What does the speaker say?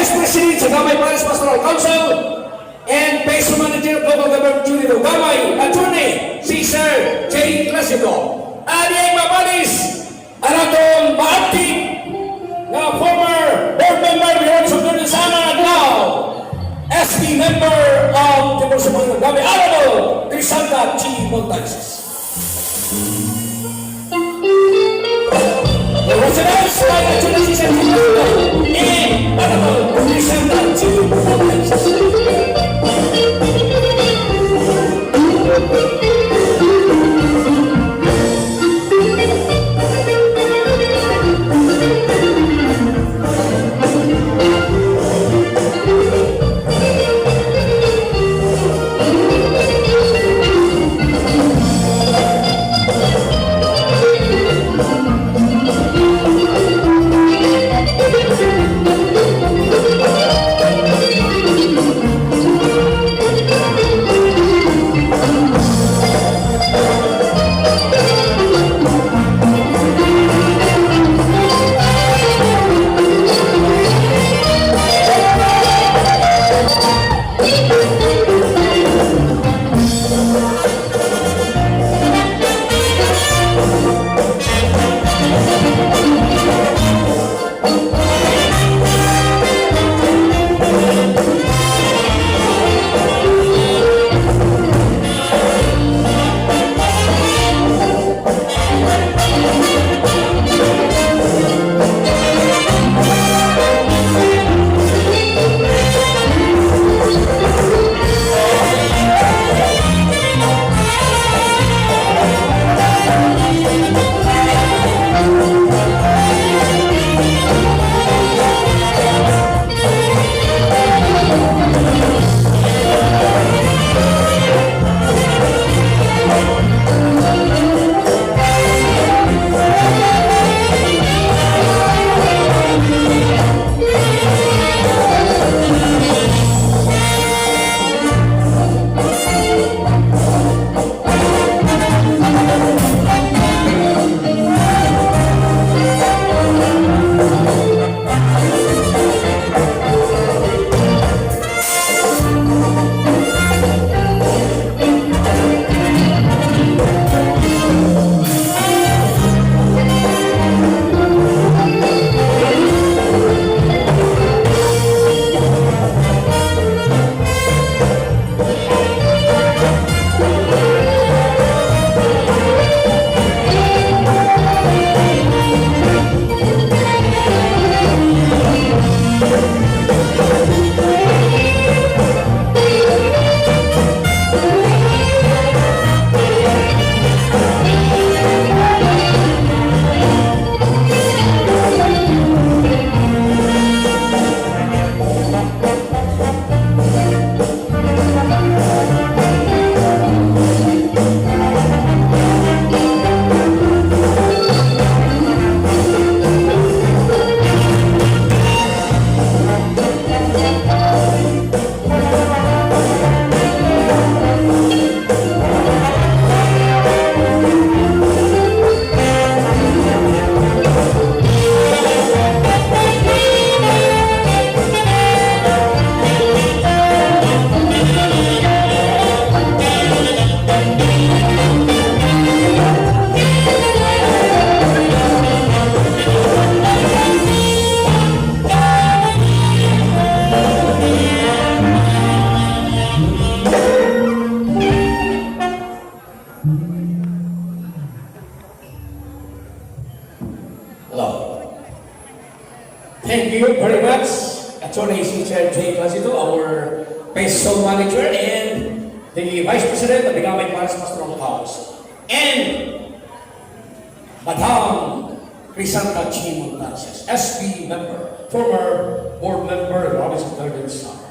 Vice President sa Gamay Paris Pastoral Council, and Peso Manager of Local Government Unit of Gamay, Attorney Cesar J. Clasico. Ani ay mapalis ang atong maaktif na former board member ni Robson Donisana now SB member of the Municipality of Gamay, Honorable Crisanta G. Montañez. The residents by Attorney Cesar J. Clasico and Honorable Crisanta G. Montañez. Thank you very much, Attorney Cesar J. Clasico, our Peso Manager, and the Vice President of the Gamay Paris Pastoral House, and Madam Crisanta G. Montañez, SB member, former board member of the Office of Third and Summer.